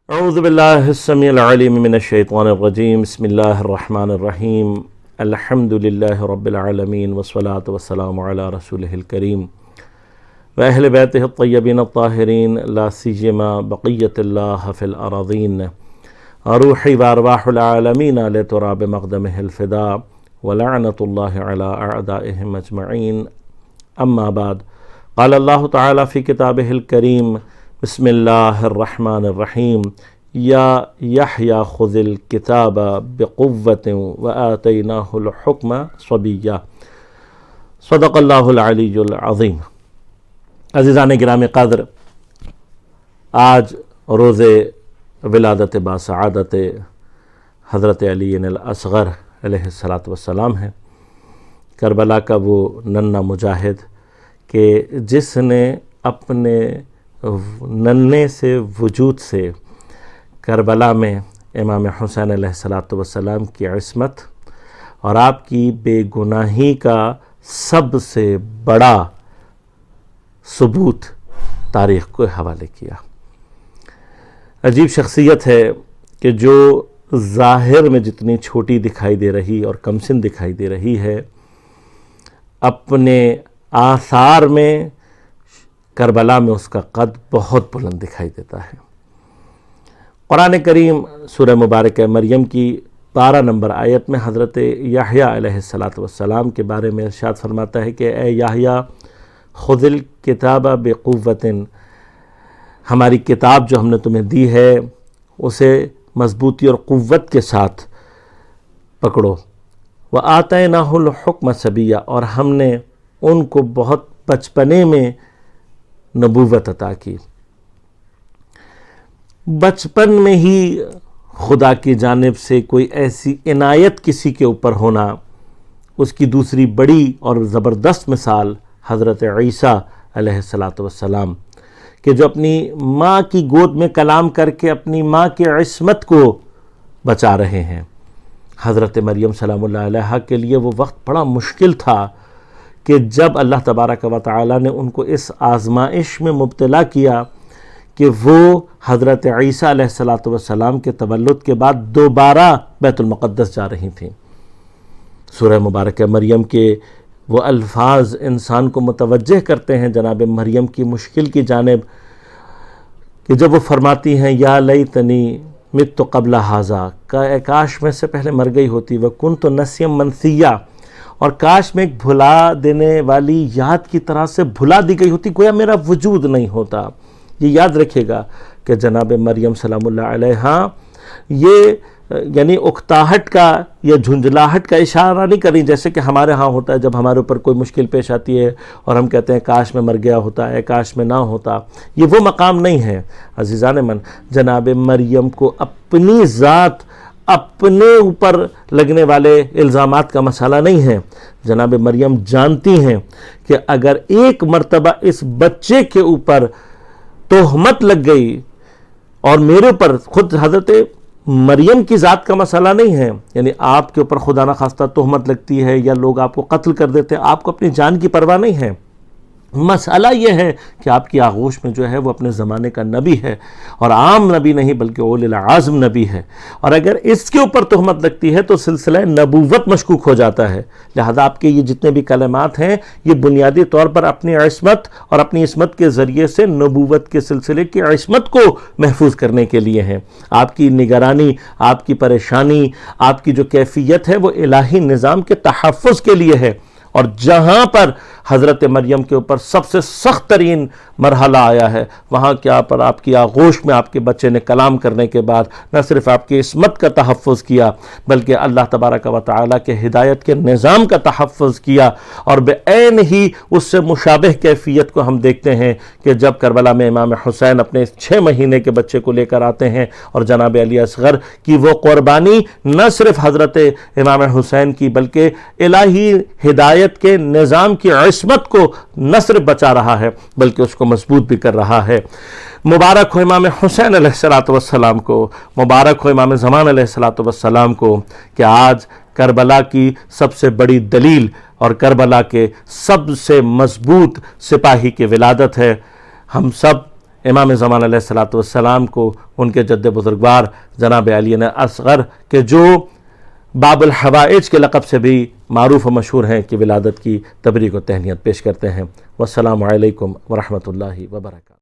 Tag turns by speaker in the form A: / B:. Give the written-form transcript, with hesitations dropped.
A: اعوذ باللہ السمیع العلیم من الشیطان الرجیم بسم اللہ الرحمن الرحیم الحمد للہ رب العالمین والصلاة والسلام علی رسولہ الکریم واہل بیتہ الطیبین الطاہرین لا سیما بقیت اللہ فی الارضین روحی وارواح العالمین لترا بمقدمہ الفدا ولعنت اللہ علی اعدائہم اجمعین اما بعد قال اللہ تعالی فی کتابہ الکریم بسم اللہ الرحمن الرحیم یا یحییٰ خذ الکتاب بقوۃ وآتیناہ الحکم صبیہ صدق اللہ العلی العظیم۔ عزیزان گرامی قدر، آج روز ولادت باسعادت حضرت علی الاصغر علیہ السلام ہے، کربلا کا وہ ننھا مجاہد کہ جس نے اپنے ننھے سے وجود سے کربلا میں امام حسین علیہ السلام کی عصمت اور آپ کی بے گناہی کا سب سے بڑا ثبوت تاریخ کو حوالے کیا۔ عجیب شخصیت ہے کہ جو ظاہر میں جتنی چھوٹی دکھائی دے رہی اور کمسن دکھائی دے رہی ہے، اپنے آثار میں کربلا میں اس کا قد بہت بلند دکھائی دیتا ہے۔ قرآن کریم سورہ مبارکہ مریم کی 12 نمبر آیت میں حضرت یحییٰ علیہ السلام کے بارے میں ارشاد فرماتا ہے کہ اے یحییٰ خذ الکتاب بقوۃ، ہماری کتاب جو ہم نے تمہیں دی ہے اسے مضبوطی اور قوت کے ساتھ پکڑو، وآتیناہ الحکم صبیہ، اور ہم نے ان کو بہت بچپنے میں نبوت عطا کی۔ بچپن میں ہی خدا کی جانب سے کوئی ایسی عنایت کسی کے اوپر ہونا، اس کی دوسری بڑی اور زبردست مثال حضرت عیسیٰ علیہ السلام کہ جو اپنی ماں کی گود میں کلام کر کے اپنی ماں کی عصمت کو بچا رہے ہیں۔ حضرت مریم سلام اللہ علیہا کے لیے وہ وقت بڑا مشکل تھا کہ جب اللہ تبارک و تعالی نے ان کو اس آزمائش میں مبتلا کیا کہ وہ حضرت عیسیٰ علیہ السلام کے تولد کے بعد دوبارہ بیت المقدس جا رہی تھیں۔ سورہ مبارکہ مریم کے وہ الفاظ انسان کو متوجہ کرتے ہیں جناب مریم کی مشکل کی جانب، کہ جب وہ فرماتی ہیں یا لیتنی مت قبل ھذا، کاش میں سے پہلے مر گئی ہوتی، وکنت نسیا منسیا، اور کاش میں ایک بھلا دینے والی یاد کی طرح سے بھلا دی گئی ہوتی، گویا میرا وجود نہیں ہوتا۔ یہ یاد رکھے گا کہ جناب مریم سلام اللہ علیہا یہ یعنی اکتاہٹ کا یا جھنجھلاہٹ کا اشارہ نہیں کریں جیسے کہ ہمارے ہاں ہوتا ہے جب ہمارے اوپر کوئی مشکل پیش آتی ہے اور ہم کہتے ہیں کاش میں مر گیا ہوتا ہے، کاش میں نہ ہوتا۔ یہ وہ مقام نہیں ہے عزیزان من۔ جناب مریم کو اپنی ذات، اپنے اوپر لگنے والے الزامات کا مسئلہ نہیں ہے۔ جناب مریم جانتی ہیں کہ اگر ایک مرتبہ اس بچے کے اوپر تہمت لگ گئی، اور میرے اوپر، خود حضرت مریم کی ذات کا مسئلہ نہیں ہے، یعنی آپ کے اوپر خدا نخواستہ تہمت لگتی ہے یا لوگ آپ کو قتل کر دیتے ہیں، آپ کو اپنی جان کی پرواہ نہیں ہے۔ مسئلہ یہ ہے کہ آپ کی آغوش میں جو ہے وہ اپنے زمانے کا نبی ہے، اور عام نبی نہیں بلکہ اولی العزم نبی ہے، اور اگر اس کے اوپر تہمت لگتی ہے تو سلسلہ نبوت مشکوک ہو جاتا ہے۔ لہذا آپ کے یہ جتنے بھی کلمات ہیں یہ بنیادی طور پر اپنی عصمت اور اپنی عصمت کے ذریعے سے نبوت کے سلسلے کی عصمت کو محفوظ کرنے کے لیے ہیں۔ آپ کی نگرانی، آپ کی پریشانی، آپ کی جو کیفیت ہے وہ الہی نظام کے تحفظ کے لیے ہے۔ اور جہاں پر حضرت مریم کے اوپر سب سے سخت ترین مرحلہ آیا ہے، وہاں کیا پر آپ کی آغوش میں آپ کے بچے نے کلام کرنے کے بعد نہ صرف آپ کی عصمت کا تحفظ کیا بلکہ اللہ تبارک و تعالیٰ کے ہدایت کے نظام کا تحفظ کیا۔ اور بعین ہی اس سے مشابہ کیفیت کو ہم دیکھتے ہیں کہ جب کربلا میں امام حسین اپنے 6 مہینے کے بچے کو لے کر آتے ہیں، اور جناب علی اصغر کی وہ قربانی نہ صرف حضرت امام حسین کی بلکہ الہی ہدایت کے نظام کی عصمت کو نہ صرف بچا رہا ہے بلکہ اس کو مضبوط بھی کر رہا ہے۔ مبارک ہو امام حسین علیہ السلام کو، مبارک ہو امام زمان علیہ السلام کو کہ آج کربلا کی سب سے بڑی دلیل اور کربلا کے سب سے مضبوط سپاہی کی ولادت ہے۔ ہم سب امام زمان علیہ الصلوۃ والسلام کو ان کے جد بزرگوار جناب علی اصغر کے جو باب الحوائج کے لقب سے بھی معروف و مشہور ہیں کہ ولادت کی تبریک و تہنیت پیش کرتے ہیں۔ والسلام علیکم ورحمۃ اللہ وبرکاتہ۔